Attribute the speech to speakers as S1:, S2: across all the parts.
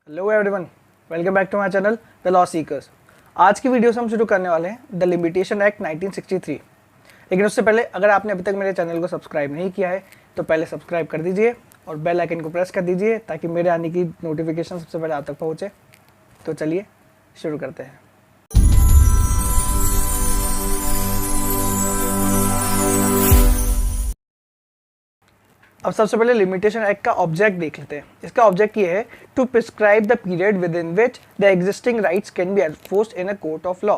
S1: Hello everyone, welcome back to my channel the law seekers. आज की video से हम शुरू करने वाले हैं द लिमिटेशन एक्ट 1963। लेकिन उससे पहले अगर आपने अभी तक मेरे चैनल को सब्सक्राइब नहीं किया है तो पहले सब्सक्राइब कर दीजिए और बेल आइकन को प्रेस कर दीजिए ताकि मेरे आने की नोटिफिकेशन सबसे पहले आप तक पहुँचे। तो चलिए शुरू करते हैं। अब सबसे पहले लिमिटेशन एक्ट का ऑब्जेक्ट देख लेते हैं। इसका ऑब्जेक्ट ये है to prescribe the period within which the existing rights can be enforced in a court of law.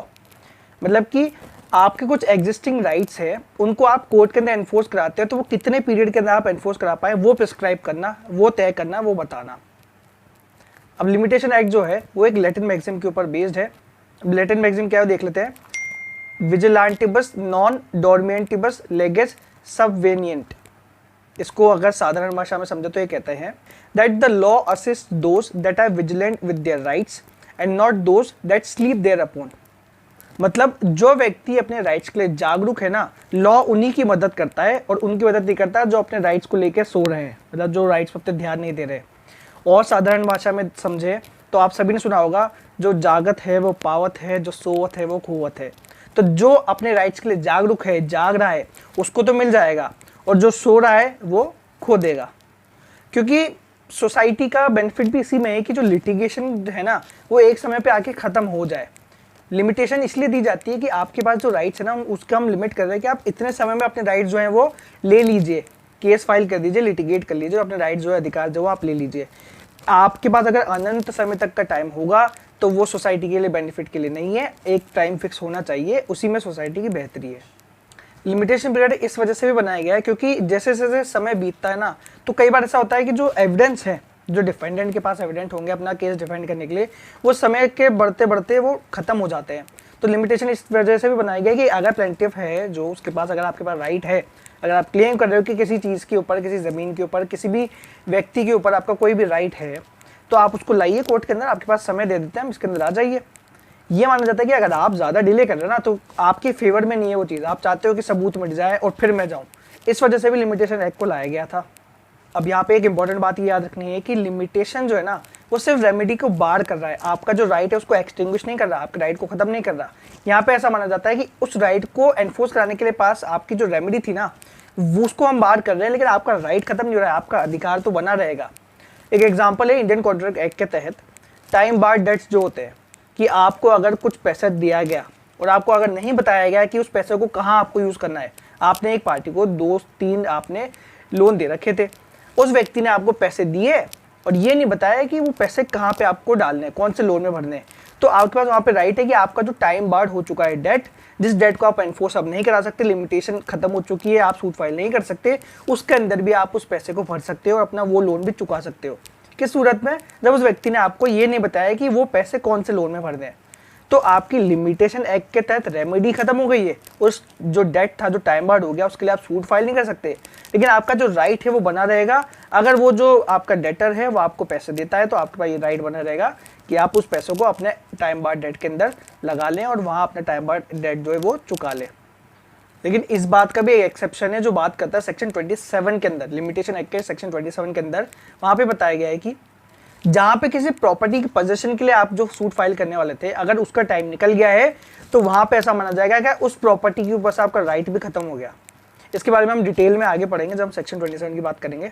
S1: मतलब कि आपके कुछ एग्जिस्टिंग राइट्स है, उनको आप कोर्ट के अंदर एनफोर्स कराते हैं, तो वो कितने पीरियड के अंदर आप एनफोर्स करा पाए वो प्रिस्क्राइब करना, वो तय करना, वो बताना। अब लिमिटेशन एक्ट जो है वो एक लैटिन मैक्सिम के ऊपर बेस्ड है। अब लैटिन मैक्सिम क्या है देख लेते हैं। विजिलेंटिबस नॉन डोरमेंटिबस लेगेस सबवेनिएंट। इसको अगर साधारण भाषा में समझे तो ये कहते हैं that the law assist those that are vigilant with their rights and not those that sleep thereupon. मतलब जो व्यक्ति अपने राइट्स के लिए जागरूक है ना, लॉ उन्हीं की मदद करता है और उनकी मदद नहीं करता जो अपने राइट्स को लेकर सो रहे हैं, मतलब जो राइट्स पर ध्यान नहीं दे रहे। और साधारण भाषा में समझे तो आप सभी ने सुना होगा, जो जागत है वो पावत है, जो सोवत है वो खोवत है। तो जो अपने राइट्स के लिए जागरूक है, जाग रहा है, उसको तो मिल जाएगा, और जो सो रहा है वो खो देगा। क्योंकि सोसाइटी का बेनिफिट भी इसी में है कि जो लिटिगेशन है ना वो एक समय पे आके ख़त्म हो जाए। लिमिटेशन इसलिए दी जाती है कि आपके पास जो राइट्स है ना उसका हम लिमिट कर रहे हैं कि आप इतने समय में अपने राइट्स जो हैं वो ले लीजिए, केस फाइल कर दीजिए, लिटिगेट कर लीजिए, अपने राइट्स जो है, अधिकार जो आप ले लीजिए। आपके पास अगर अनंत समय तक का टाइम होगा तो वो सोसाइटी के लिए बेनिफिट के लिए नहीं है। एक टाइम फिक्स होना चाहिए, उसी में सोसाइटी की बेहतरी है। लिमिटेशन पीरियड इस वजह से भी बनाया गया है क्योंकि जैसे जैसे समय बीतता है ना तो कई बार ऐसा होता है कि जो एविडेंस है, जो डिफेंडेंट के पास एविडेंट होंगे अपना केस डिफेंड करने के लिए, वो समय के बढ़ते बढ़ते वो खत्म हो जाते हैं। तो लिमिटेशन इस वजह से भी बनाया गया है कि अगर प्लेंटिफ है जो उसके पास, अगर आपके पास राइट है, अगर आप क्लेम कर रहे हो कि किसी चीज़ के ऊपर, किसी ज़मीन के ऊपर, किसी भी व्यक्ति के ऊपर आपका कोई भी राइट है, तो आप उसको लाइए कोर्ट के अंदर, आपके पास समय दे देते हैं, हम इसके अंदर आ जाइए। ये माना जाता है कि अगर आप ज़्यादा डिले कर रहे हो ना तो आपके फेवर में नहीं है वो चीज़, आप चाहते हो कि सबूत मिट जाए और फिर मैं जाऊँ। इस वजह से भी लिमिटेशन एक्ट को लाया गया था। अब यहाँ पे एक इंपॉर्टेंट बात ये याद रखनी है कि लिमिटेशन जो है ना वो सिर्फ रेमेडी को बार कर रहा है, आपका जो राइट है उसको एक्सटिंग्विश नहीं कर रहा, आपके राइट को ख़त्म नहीं कर रहा। यहाँ पे ऐसा माना जाता है कि उस राइट को एनफोर्स कराने के लिए पास आपकी जो रेमेडी थी ना वो उसको हम बार कर रहे हैं, लेकिन आपका राइट खत्म नहीं हो रहा है, आपका अधिकार तो बना रहेगा। एक एग्जाम्पल है इंडियन कॉन्ट्रैक्ट एक्ट के तहत टाइम बार डेट्स जो होते हैं कि आपको अगर कुछ पैसा दिया गया और आपको अगर नहीं बताया गया कि उस पैसे को कहाँ आपको यूज़ करना है, आपने एक पार्टी को 2-3 आपने लोन दे रखे थे, उस व्यक्ति ने आपको पैसे दिए और ये नहीं बताया कि वो पैसे कहाँ पे आपको डालने हैं, कौन से लोन में भरने हैं, तो आपके पास वहाँ पे राइट है कि आपका जो टाइम बार्ड हो चुका है डेट, जिस डेट को आप एनफोर्स अब नहीं करा सकते, लिमिटेशन खत्म हो चुकी है, आप सूट फाइल नहीं कर सकते, उसके अंदर भी आप उस पैसे को भर सकते हो और अपना वो लोन भी चुका सकते हो। किस सूरत में? जब उस व्यक्ति ने आपको ये नहीं बताया कि वो पैसे कौन से लोन में भरने हैं। तो आपकी लिमिटेशन एक्ट के तहत रेमेडी खत्म हो गई है, उस जो डेट था, जो टाइम बार्ड हो गया, उसके लिए आप सूट फाइल नहीं कर सकते, लेकिन आपका जो राइट है वो बना रहेगा। अगर वो जो आपका डेटर है वो आपको पैसे देता है तो आपके पास ये राइट बना रहेगा कि आप उस पैसों को अपने टाइम बार्ड डेट के अंदर लगा लें और वहाँ अपने टाइम बार्ड डेट जो है वो चुका लें। लेकिन इस बात का भी एक एक्सेप्शन है जो बात करता है सेक्शन 27 के अंदर, लिमिटेशन एक्ट के सेक्शन 27 के अंदर। वहाँ पे बताया गया है कि जहाँ पे किसी प्रॉपर्टी की पोजीशन के लिए आप जो सूट फाइल करने वाले थे, अगर उसका टाइम निकल गया है तो वहाँ पे ऐसा माना जाएगा कि उस प्रॉपर्टी के ऊपर से आपका राइट भी खत्म हो गया। इसके बारे में हम डिटेल में आगे पढ़ेंगे जब हम सेक्शन 27 की बात करेंगे।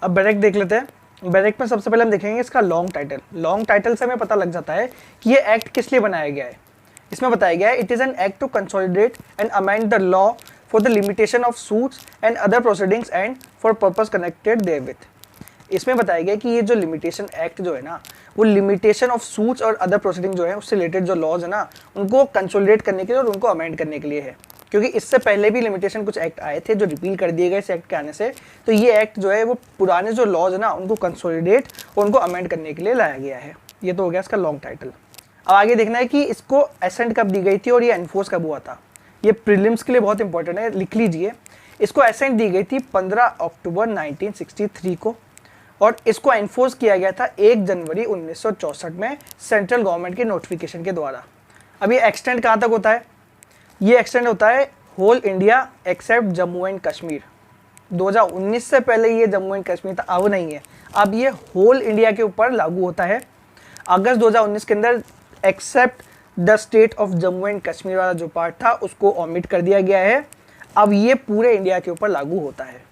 S1: अब बैरेक देख लेते हैं। बैरेक में सबसे पहले हम देखेंगे इसका लॉन्ग टाइटल। लॉन्ग टाइटल से हमें पता लग जाता है कि ये एक्ट किस लिए बनाया गया है। इसमें बताया गया है, it is an act to consolidate and amend the law for the limitation of suits and other proceedings and for purpose connected therewith. इसमें बताया गया कि ये जो लिमिटेशन एक्ट जो है ना वो लिमिटेशन ऑफ सूट्स और अदर प्रोसीडिंग जो है उससे रिलेटेड जो लॉज है ना उनको कंसोलिडेट करने के लिए और उनको अमेंड करने के लिए है। क्योंकि इससे पहले भी लिमिटेशन कुछ एक्ट आए थे जो रिपील कर दिए गए इस एक्ट के आने से, तो ये एक्ट जो है वो पुराने जो लॉज है ना उनको कंसोलिडेट और उनको अमेंड करने के लिए लाया गया है। ये तो हो गया इसका लॉन्ग टाइटल। अब आगे देखना है कि इसको एसेंट कब दी गई थी और ये एनफोर्स कब हुआ था। ये प्रीलिम्स के लिए बहुत इंपॉर्टेंट है, लिख लीजिए। इसको एसेंट दी गई थी 15 अक्टूबर 1963 को और इसको एनफोर्स किया गया था 1 जनवरी 1964 में सेंट्रल गवर्नमेंट के नोटिफिकेशन के द्वारा। अब ये एक्सटेंड कहाँ तक होता है? ये एक्सटेंड होता है whole India except Jammu and Kashmir. 2019 से पहले ये जम्मू एंड कश्मीर था, अब नहीं है, अब ये होल इंडिया के ऊपर लागू होता है। अगस्त 2019 के अंदर except the state of Jammu and Kashmir वाला जो पार्ट था उसको ओमिट कर दिया गया है। अब ये पूरे इंडिया के ऊपर लागू होता है।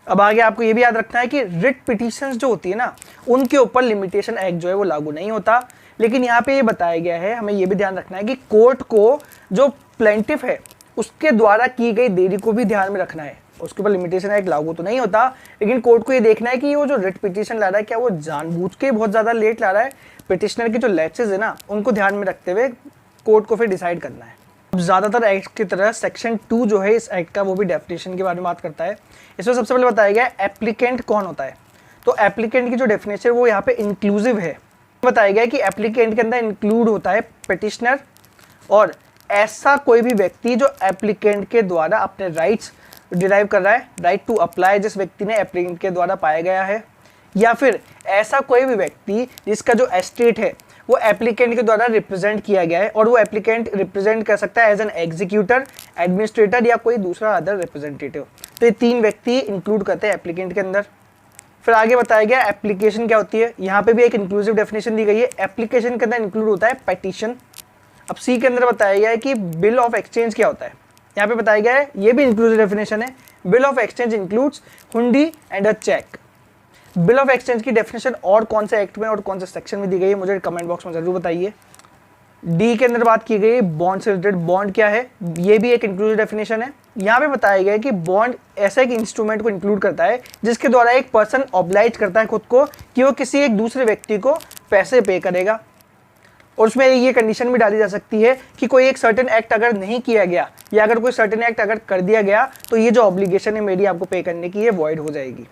S1: अब आगे आपको ये भी याद रखना है कि रिट पिटीशंस जो होती है ना, उनके ऊपर लिमिटेशन एक्ट जो है वो लागू नहीं होता। लेकिन यहाँ पे ये बताया गया है, हमें ये भी ध्यान रखना है कि कोर्ट को जो प्लेंटिफ है उसके द्वारा की गई देरी को भी ध्यान में रखना है। उसके ऊपर लिमिटेशन एक्ट लागू तो नहीं होता, लेकिन कोर्ट को ये देखना है कि वो जो रिट पिटीशन ला रहा है क्या वो जानबूझ के बहुत ज़्यादा लेट ला रहा है। पिटिशनर की जो लैप्सेस है ना, उनको ध्यान में रखते हुए कोर्ट को फिर डिसाइड करना है। अब ज़्यादातर एक्ट की तरह सेक्शन 2 जो है इस एक्ट का, वो भी डेफिनेशन के बारे में बात करता है। इसमें सबसे पहले बताया गया है एप्लीकेंट कौन होता है। तो एप्लीकेंट की जो डेफिनेशन है वो यहाँ पे इंक्लूसिव है। बताया गया है कि एप्लीकेंट के अंदर इंक्लूड होता है पिटिशनर और ऐसा कोई भी व्यक्ति जो एप्लीकेंट के द्वारा अपने राइट्स डिराइव कर रहा है, राइट टू अप्लाई जिस व्यक्ति ने एप्लीकेंट के द्वारा पाया गया है, या फिर ऐसा कोई भी व्यक्ति जिसका जो एस्टेट है वो एप्लीकेंट के द्वारा रिप्रेजेंट किया गया है और वो एप्लीकेंट रिप्रेजेंट कर सकता है एज एन एग्जीक्यूटर, एडमिनिस्ट्रेटर या कोई दूसरा अदर रिप्रेजेंटेटिव। तो ये 3 व्यक्ति इंक्लूड करते हैं एप्लीकेंट के अंदर। फिर आगे बताया गया एप्लीकेशन क्या होती है। यहाँ पे भी एक इंक्लूसिव डेफिनेशन दी गई है। एप्लीकेशन के अंदर इंक्लूड होता है पेटिशन। अब सी के अंदर बताया गया है कि बिल ऑफ एक्सचेंज क्या होता है। यहाँ पे बताया गया है, ये भी इंक्लूसिव डेफिनेशन है, bill of exchange includes hundi and a cheque. Bill of exchange की डेफिनेशन और कौन से एक्ट में और कौन से सेक्शन में दी गई है मुझे कमेंट बॉक्स में जरूर बताइए। डी के अंदर बात की गई है बॉन्ड से रिलेटेड। बॉन्ड क्या है, ये भी एक इंक्लूसिव डेफिनेशन है। यहाँ पे बताया गया है कि बॉन्ड ऐसा एक इंस्ट्रूमेंट को इंक्लूड करता है जिसके द्वारा एक पर्सन ऑब्लाइज करता है खुद को कि वो किसी एक दूसरे व्यक्ति को पैसे पे करेगा। और उसमें ये कंडीशन भी डाली जा सकती है कि कोई एक सर्टेन एक्ट अगर नहीं किया गया या अगर कोई सर्टेन एक्ट अगर कर दिया गया तो ये जो ऑब्लिगेशन है मेरी आपको पे करने की, ये वॉइड हो जाएगी।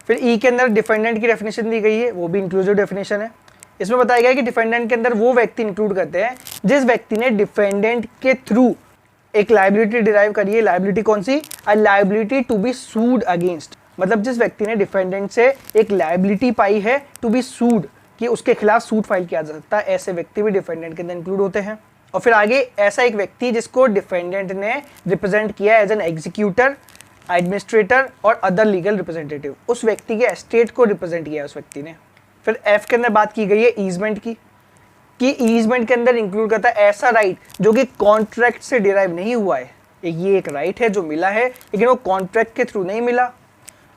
S1: फिर ई के अंदर डिफेंडेंट की डेफिनेशन दी गई है, वो भी इंक्लूसिव डेफिनेशन है। इसमें बताया गया है कि डिफेंडेंट के अंदर वो व्यक्ति इंक्लूड करते हैं जिस व्यक्ति ने डिफेंडेंट के थ्रू एक लायबिलिटी डिराइव करी है। लायबिलिटी कौन सी, a liability to be sued against. मतलब जिस व्यक्ति ने डिफेंडेंट से एक लायबिलिटी पाई है टू बी सूड, कि उसके खिलाफ सूट फाइल किया जा सकता है, ऐसे व्यक्ति भी डिफेंडेंट के अंदर इंक्लूड होते हैं। और फिर आगे ऐसा एक व्यक्ति जिसको डिफेंडेंट ने रिप्रेजेंट किया एज एन एग्जीक्यूटर, एडमिनिस्ट्रेटर और अदर लीगल रिप्रेजेंटेटिव, उस व्यक्ति के एस्टेट को रिप्रेजेंट किया है उस व्यक्ति ने। फिर एफ के अंदर बात की गई है ईजमेंट की, कि ईजमेंट के अंदर इंक्लूड करता है ऐसा राइट जो कि कॉन्ट्रैक्ट से डिराइव नहीं हुआ है। ये एक राइट है जो मिला है लेकिन वो कॉन्ट्रैक्ट के थ्रू नहीं मिला।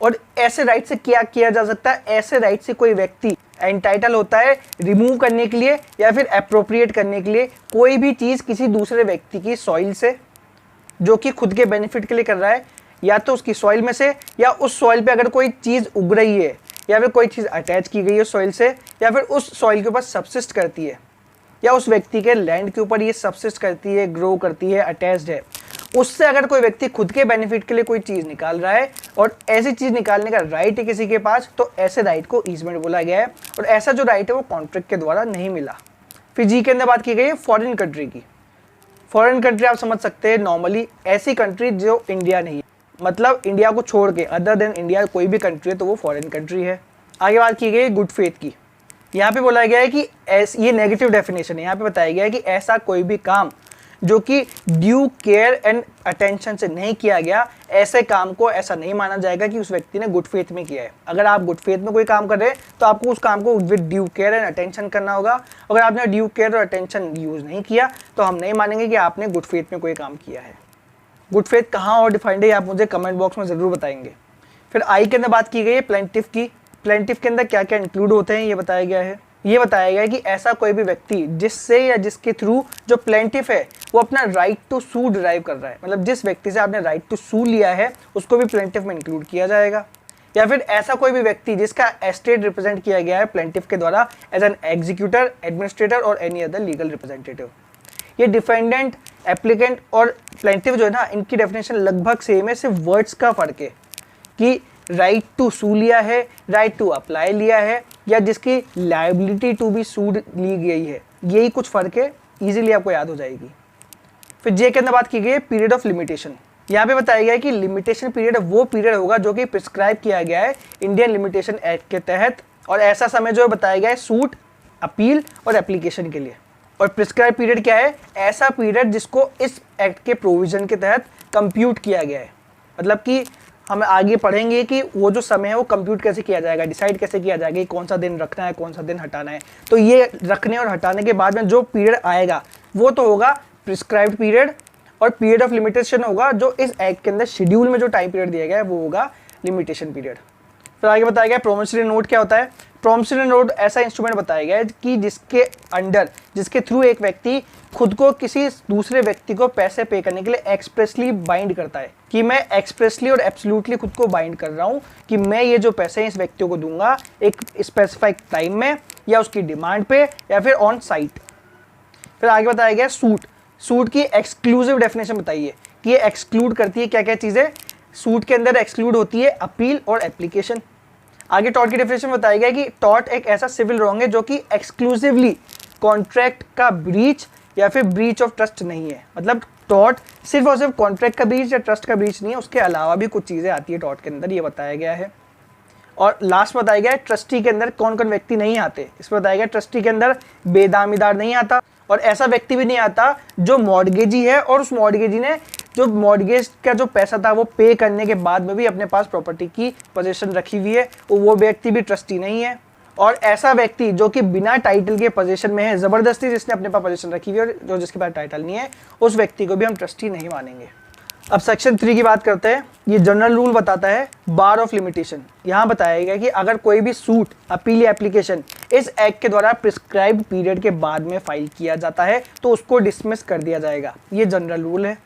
S1: और ऐसे राइट से क्या किया जा सकता है, ऐसे राइट से कोई व्यक्ति एंटाइटल होता है रिमूव करने के लिए या फिर अप्रोप्रिएट करने के लिए कोई भी चीज़ किसी दूसरे व्यक्ति की सॉइल से जो कि खुद के बेनिफिट के लिए कर रहा है, या तो उसकी सॉइल में से, या उस सॉइल पे अगर कोई चीज़ उग रही है या फिर कोई चीज़ अटैच की गई है सॉइल से, या फिर उस सॉइल के ऊपर सबसिस्ट करती है, या उस व्यक्ति के लैंड के ऊपर ये सबसिस्ट करती है, ग्रो करती है, अटैच्ड है, उससे अगर कोई व्यक्ति खुद के बेनिफिट के लिए कोई चीज़ निकाल रहा है और ऐसी चीज़ निकालने का राइट है किसी के पास, तो ऐसे राइट को ईजमेंट बोला गया है। और ऐसा जो राइट है वो कॉन्ट्रैक्ट के द्वारा नहीं मिला। फिर जी के अंदर बात की गई है फॉरेन कंट्री की। फॉरेन कंट्री आप समझ सकते हैं नॉर्मली ऐसी कंट्री जो इंडिया नहीं है, मतलब इंडिया को छोड़ के अदर देन इंडिया कोई भी कंट्री है तो वो फॉरेन कंट्री है। आगे बात की गई है गुड फेथ की। यहाँ पे बोला गया है कि ये नेगेटिव डेफिनेशन है। यहाँ पे बताया गया है कि ऐसा कोई भी काम जो कि ड्यू केयर एंड अटेंशन से नहीं किया गया, ऐसे काम को ऐसा नहीं माना जाएगा कि उस व्यक्ति ने गुड फेथ में किया है। अगर आप गुड फेथ में कोई काम कर रहे हैं तो आपको उस काम को with due care and attention करना होगा। अगर आपने ड्यू केयर और अटेंशन यूज़ नहीं किया तो हम नहीं मानेंगे कि आपने गुड फेथ में कोई काम किया है। गुड फेथ कहाँ और डिफाइंड है आप मुझे कमेंट बॉक्स में ज़रूर बताएंगे। फिर आई के अंदर बात की गई है प्लेंटिफ की। प्लेंटिफ के अंदर क्या क्या इंक्लूड होते हैं ये बताया गया है। ये बताया गया है कि ऐसा कोई भी व्यक्ति जिससे या जिसके थ्रू जो प्लेंटिफ है वो अपना राइट टू सू डिराइव कर रहा है, मतलब जिस व्यक्ति से आपने राइट टू सू लिया है उसको भी प्लेंटिफ में इंक्लूड किया जाएगा। या फिर ऐसा कोई भी व्यक्ति जिसका एस्टेट रिप्रेजेंट किया गया है प्लेंटिफ के द्वारा एज एन एग्जीक्यूटर, एडमिनिस्ट्रेटर और एनी अदर लीगल रिप्रेजेंटेटिव। ये डिफेंडेंट, एप्लीकेंट और प्लेंटिफ जो है ना, इनकी डेफिनेशन लगभग सेम है, सिर्फ वर्ड्स का फर्क है कि राइट टू सू लिया है, राइट टू अप्लाई लिया है, या जिसकी लायबिलिटी टू बी सूड ली गई है, यही कुछ फ़र्क है। इजीली आपको याद हो जाएगी। फिर जे के अंदर बात की गई है पीरियड ऑफ लिमिटेशन। यहाँ पे बताया गया है कि लिमिटेशन पीरियड वो पीरियड होगा जो कि प्रिस्क्राइब किया गया है इंडियन लिमिटेशन एक्ट के तहत, और ऐसा समय जो बताया गया है सूट, अपील और एप्लीकेशन के लिए। और प्रिस्क्राइब पीरियड क्या है, ऐसा पीरियड जिसको इस एक्ट के प्रोविजन के तहत कंप्यूट किया गया है, मतलब कि हम आगे पढ़ेंगे कि वो जो समय है वो कंप्यूट कैसे किया जाएगा, डिसाइड कैसे किया जाएगा कि कौन सा दिन रखना है, कौन सा दिन हटाना है। तो ये रखने और हटाने के बाद में जो पीरियड आएगा वो तो होगा प्रिस्क्राइब्ड पीरियड, और पीरियड ऑफ लिमिटेशन होगा जो इस एक्ट के अंदर शेड्यूल में जो टाइम पीरियड दिया गया है वो होगा लिमिटेशन पीरियड। फिर आगे बताया गया प्रोमिसरी नोट क्या होता है। प्रोमिसरी नोट ऐसा इंस्ट्रूमेंट बताया गया है कि जिसके थ्रू एक व्यक्ति खुद को किसी दूसरे व्यक्ति को पैसे पे करने के लिए एक्सप्रेसली बाइंड करता है, कि मैं एक्सप्रेसली और एब्सोल्युटली खुद को बाइंड कर रहा हूँ कि मैं ये जो पैसे इस व्यक्ति को दूंगा एक स्पेसिफाइड टाइम में या उसकी डिमांड पे या फिर ऑन साइट। फिर आगे बताया गया सूट की एक्सक्लूसिव डेफिनेशन बताइए कि ये एक्सक्लूड करती है क्या क्या चीज़ें। सूट के अंदर एक्सक्लूड होती है अपील और एप्लीकेशन। आगे टॉर्ट की डेफिनेशन बताया गया कि टॉर्ट एक ऐसा सिविल रॉन्ग है जो कि एक्सक्लूसिवली कॉन्ट्रैक्ट का ब्रीच या फिर ब्रीच ऑफ ट्रस्ट नहीं है। मतलब टॉर्ट सिर्फ और सिर्फ कॉन्ट्रैक्ट का ब्रीच या ट्रस्ट का ब्रीच नहीं है, उसके अलावा भी कुछ चीज़ें आती है टॉर्ट के अंदर, ये बताया गया है। और लास्ट बताया गया है ट्रस्टी के अंदर कौन कौन व्यक्ति नहीं आते। इसमें बताया गया ट्रस्टी के अंदर बेदामीदार नहीं आता, और ऐसा व्यक्ति भी नहीं आता जो मॉर्गेजी है और उस मॉर्गेजी ने जो मॉर्गेज का जो पैसा था वो पे करने के बाद में भी अपने पास प्रॉपर्टी की पोजीशन रखी हुई है, वो व्यक्ति भी ट्रस्टी नहीं है। और ऐसा व्यक्ति जो कि बिना टाइटल के पोजीशन में है, जबरदस्ती जिसने अपने पास पोजीशन रखी हुई है और जो जिसके पास टाइटल नहीं है, उस व्यक्ति को भी हम ट्रस्टी नहीं मानेंगे। अब सेक्शन 3 की बात करते हैं। ये जनरल रूल बताता है बार ऑफ लिमिटेशन। यहाँ बताया गया कि अगर कोई भी सूट, अपील या एप्लीकेशन इस एक्ट के द्वारा प्रिस्क्राइब्ड पीरियड के बाद में फाइल किया जाता है तो उसको डिसमिस कर दिया जाएगा। ये जनरल रूल है।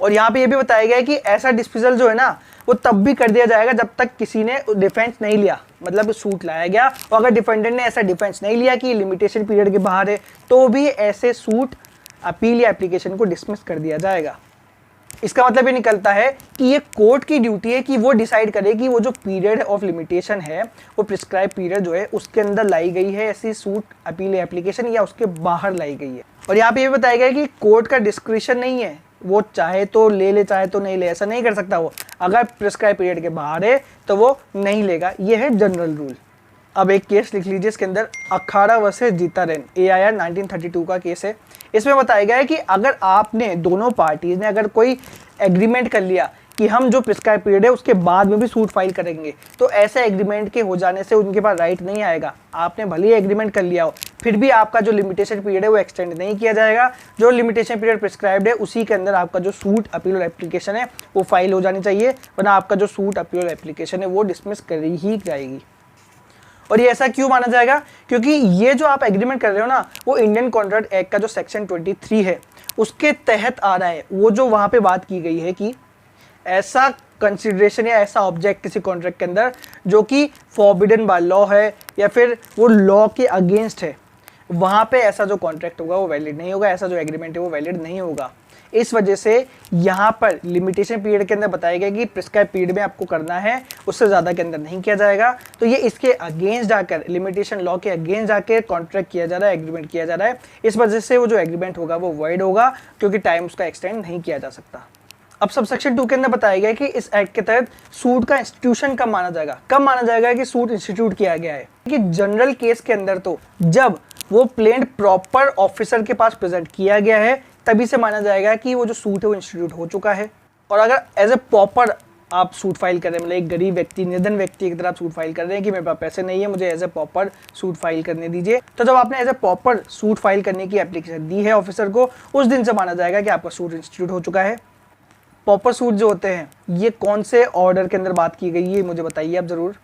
S1: और यहाँ पे ये भी बताया गया है कि ऐसा डिस्मिसल जो है ना वो तब भी कर दिया जाएगा जब तक किसी ने डिफेंस नहीं लिया। मतलब सूट लाया गया और अगर डिफेंडेंट ने ऐसा डिफेंस नहीं लिया कि लिमिटेशन पीरियड के बाहर है तो भी ऐसे सूट, अपील या एप्लीकेशन को डिसमिस कर दिया जाएगा। इसका मतलब ये निकलता है कि ये कोर्ट की ड्यूटी है कि वो डिसाइड करे कि वो जो पीरियड ऑफ लिमिटेशन है वो प्रिस्क्राइब पीरियड जो है उसके अंदर लाई गई है ऐसी सूट, अपील या एप्लीकेशन, या उसके बाहर लाई गई है। और यहाँ पे ये बताया गया है कि कोर्ट का डिस्क्रिशन नहीं है, वो चाहे तो ले चाहे तो नहीं ले, ऐसा नहीं कर सकता वो। अगर प्रिस्क्राइब पीरियड के बाहर है तो वो नहीं लेगा। ये है जनरल रूल। अब एक केस लिख लीजिए इसके अंदर, अखाड़ा वर्सेस जीतारेन, AIR 1932 का केस है। इसमें बताया गया है कि अगर आपने दोनों पार्टीज ने अगर कोई एग्रीमेंट कर लिया कि हम जो प्रिस्क्राइब पीरियड है उसके बाद में भी सूट फाइल करेंगे, तो ऐसे एग्रीमेंट के हो जाने से उनके पास राइट नहीं आएगा। आपने भले ही एग्रीमेंट कर लिया हो फिर भी आपका जो लिमिटेशन पीरियड है वो एक्सटेंड नहीं किया जाएगा। जो लिमिटेशन पीरियड प्रिस्क्राइब्ड है उसी के अंदर आपका जो सूट, अपील और एप्लीकेशन है वो फाइल हो जानी चाहिए, वरना आपका जो सूट, अपील और एप्लीकेशन है वो डिसमिस करी ही जाएगी। और ये ऐसा क्यों माना जाएगा? क्योंकि ये जो आप एग्रीमेंट कर रहे हो ना वो इंडियन कॉन्ट्रैक्ट एक्ट का जो सेक्शन 23 है उसके तहत आ रहा है। वो जो वहाँ पे बात की गई है कि ऐसा कंसिडरेशन या ऐसा ऑब्जेक्ट किसी कॉन्ट्रैक्ट के अंदर जो कि फॉरबिडन बाय लॉ है या फिर वो लॉ के अगेंस्ट है, वहाँ पे ऐसा जो कॉन्ट्रैक्ट होगा वो वैलिड नहीं होगा, ऐसा जो एग्रीमेंट है वो वैलिड नहीं होगा। इस वजह से यहाँ पर लिमिटेशन पीरियड के अंदर बताया गया कि प्रिस्क्राइब पीरियड में आपको करना है, उससे ज़्यादा के अंदर नहीं किया जाएगा। तो ये इसके अगेंस्ट जाकर, लिमिटेशन लॉ के अगेंस्ट जाकर कॉन्ट्रैक्ट किया जा रहा है, एग्रीमेंट किया जा रहा है। इस वजह से वो जो एग्रीमेंट होगा वो वॉइड होगा, क्योंकि टाइम उसका एक्सटेंड नहीं किया जा सकता। अब सबसेक्शन 2 के अंदर बताया गया कि इस एक्ट के तहत सूट का इंस्टीट्यूशन कब माना जाएगा। कब माना जाएगा कि सूट इंस्टीट्यूट किया गया है? कि जनरल केस के अंदर तो जब वो प्लेंट प्रॉपर ऑफिसर के पास प्रेजेंट किया गया है तभी से माना जाएगा कि वो जो सूट है वो इंस्टीट्यूट हो चुका है। और अगर एज ए प्रॉपर आप सूट फाइल कर रहे हैं, मतलब एक गरीब व्यक्ति, निर्धन व्यक्ति की तरह आप सूट फाइल कर रहे हैं कि मेरे पास पैसे नहीं है, मुझे as a proper suit file करने दीजिए, तो जब आपने as a proper suit file करने की एप्लीकेशन दी है ऑफिसर को, उस दिन से माना जाएगा कि आपका सूट इंस्टीट्यूट हो चुका है। प्रॉपर सूट जो होते हैं ये कौन से ऑर्डर के अंदर बात की गई है मुझे बताइए आप जरूर।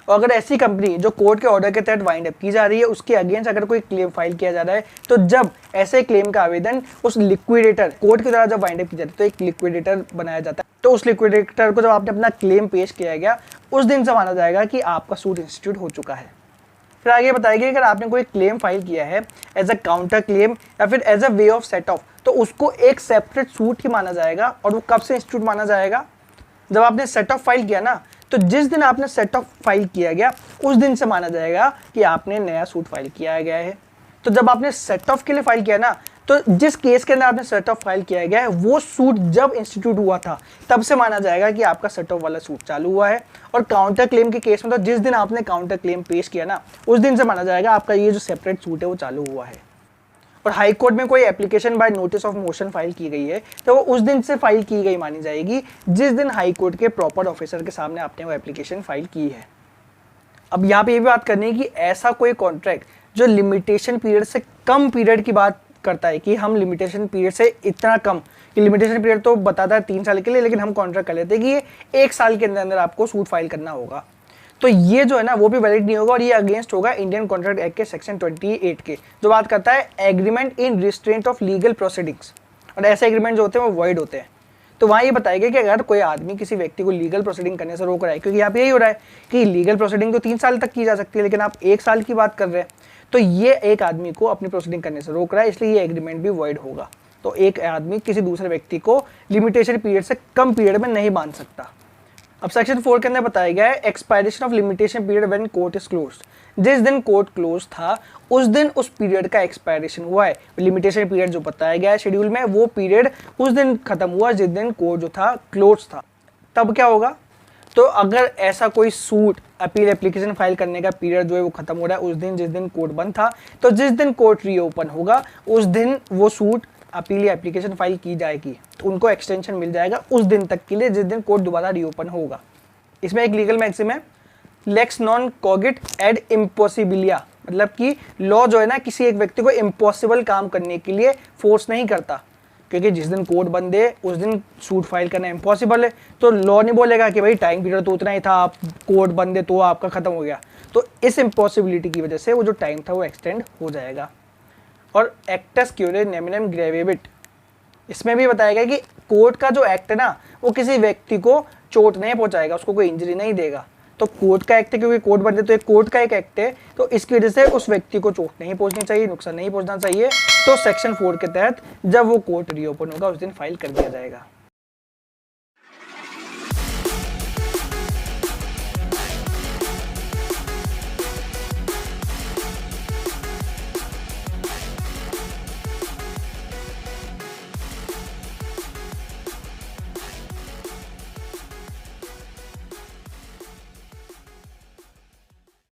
S1: और अगर ऐसी कंपनी जो कोर्ट के ऑर्डर के तहत वाइंड अप की जा रही है उसके अगेंस्ट अगर कोई क्लेम फाइल किया जा रहा है, तो जब ऐसे क्लेम का आवेदन उस लिक्विडेटर, कोर्ट के द्वारा जब वाइंड अप की जाती है तो एक लिक्विडेटर बनाया जाता है, तो उस लिक्विडेटर को जब आपने अपना क्लेम पेश किया गया उस दिन से माना जाएगा कि आपका सूट इंस्टीट्यूट हो चुका है। फिर आगे बताएगी अगर आपने कोई क्लेम फाइल किया है एज अ काउंटर क्लेम या फिर as a way of set off, तो उसको एक सेपरेट सूट ही माना जाएगा। और वो कब से इंस्टीट्यूट माना जाएगा? जब आपने सेट ऑफ फाइल किया ना, तो जिस दिन आपने सेट ऑफ फाइल किया गया उस दिन से माना जाएगा कि आपने नया सूट फाइल किया गया है। तो जब आपने सेट ऑफ के लिए फाइल किया ना, तो जिस केस के अंदर आपने सेट ऑफ फाइल किया गया है वो सूट जब इंस्टीट्यूट हुआ था तब से माना जाएगा कि आपका सेट ऑफ वाला सूट चालू हुआ है। और काउंटर क्लेम के केस में तो जिस दिन आपने काउंटर क्लेम पेश किया ना उस दिन से माना जाएगा आपका ये जो सेपरेट सूट है वो चालू हुआ है। और हाई कोर्ट में कोई application by notice of motion file की गई है तो वो उस दिन से फाइल की गई मानी जाएगी जिस दिन हाई कोर्ट के प्रॉपर ऑफिसर के सामने आपने वो एप्लीकेशन फाइल की है। अब यहाँ पे ये भी बात करनी है कि ऐसा कोई कॉन्ट्रैक्ट जो लिमिटेशन पीरियड से कम पीरियड की बात करता है कि हम लिमिटेशन पीरियड से इतना कम, कि लिमिटेशन पीरियड तो बताता है 3 साल के लिए, लेकिन हम कॉन्ट्रैक्ट कर लेते हैं कि ये 1 साल के अंदर अंदर आपको सूट फाइल करना होगा, तो ये जो है ना वो भी वैलिड नहीं होगा और ये अगेंस्ट होगा इंडियन कॉन्ट्रैक्ट एक्ट के सेक्शन 28 के, जो बात करता है agreement in restraint of legal proceedings. और ऐसे एग्रीमेंट जो होते हैं वो वॉइड होते हैं। तो वहाँ ये बताया गया कि अगर कोई आदमी किसी व्यक्ति को लीगल प्रोसीडिंग करने से रोक रहा है, क्योंकि यहाँ पे यही हो रहा है कि लीगल प्रोसीडिंग तो 3 साल तक की जा सकती है, लेकिन आप 1 साल की बात कर रहे हैं, तो ये एक आदमी को अपनी प्रोसीडिंग करने से रोक रहा है, इसलिए ये एग्रीमेंट भी वॉइड होगा। तो एक आदमी किसी दूसरे व्यक्ति को लिमिटेशन पीरियड से कम पीरियड में नहीं बांध सकता। अब सेक्शन 4 के अंदर बताया गया है expiration of limitation period when court is closed. जिस दिन कोर्ट क्लोज था उस दिन उस पीरियड का एक्सपायरेशन हुआ है। लिमिटेशन पीरियड जो बताया गया है शेड्यूल में, वो पीरियड उस दिन खत्म हुआ जिस दिन कोर्ट जो था क्लोज था। तब क्या होगा, तो अगर ऐसा कोई सूट अपील एप्लीकेशन फाइल करने का पीरियड जो है वो खत्म हो रहा है उस दिन जिस दिन कोर्ट बंद था, तो जिस दिन कोर्ट रीओपन होगा उस दिन वो सूट अपील या एप्लीकेशन फाइल की जाएगी, तो उनको एक्सटेंशन मिल जाएगा उस दिन तक के लिए जिस दिन कोर्ट दोबारा रीओपन होगा। इसमें एक लीगल मैक्सिम है, लेक्स नॉन कॉगिट एड इम्पॉसिबिलिया, मतलब कि लॉ जो है ना किसी एक व्यक्ति को इम्पॉसिबल काम करने के लिए फोर्स नहीं करता, क्योंकि जिस दिन कोर्ट बंद है उस दिन सूट फाइल करना इम्पॉसिबल है, तो लॉ नहीं बोलेगा कि भाई टाइम पीरियड तो उतना ही था, आप कोर्ट बंद है तो आपका खत्म हो गया। तो इस इम्पॉसिबिलिटी की वजह से वो जो टाइम था वो एक्सटेंड हो जाएगा। और एक्टस क्यूरे नेमिनम ग्रेविबिट, इसमें भी बताया गया कि कोर्ट का जो एक्ट है ना वो किसी व्यक्ति को चोट नहीं पहुंचाएगा, उसको कोई इंजरी नहीं देगा। तो कोर्ट का एक्ट है, क्योंकि कोर्ट बंद है तो एक कोर्ट का एक एक्ट है, तो इसकी वजह से उस व्यक्ति को चोट नहीं पहुंचनी चाहिए, नुकसान नहीं पहुंचना चाहिए। तो सेक्शन 4 के तहत जब वो कोर्ट रीओपन होगा उस दिन फाइल कर दिया जाएगा।